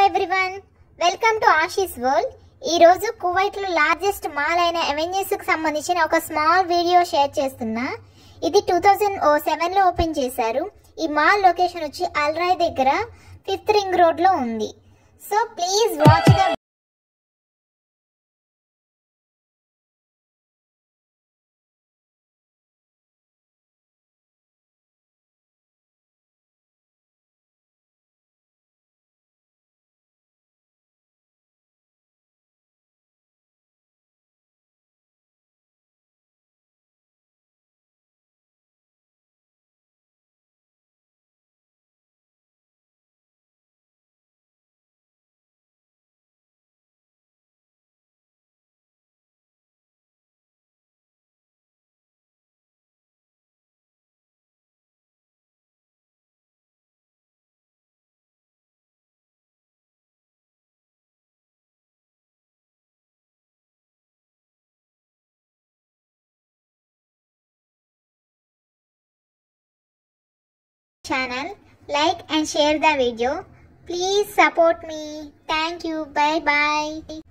Everyone, welcome to Aashi's world. ఈ రోజు Kuwait లో లార్జెస్ట్ మాల్ అయిన అవెన్యూస్ కి సంబంధించిన ఒక స్మాల్ వీడియో షేర్ చేస్తున్నా. ఇది 2007 లో ఓపెన్ చేశారు. ఈ మాల్ లొకేషన్ వచ్చి అల్రాయ్ దగ్గర 5th రింగ్ రోడ్ లో ఉంది. So please watch the channel, like and share the video. Please support me. Thank you. Bye bye.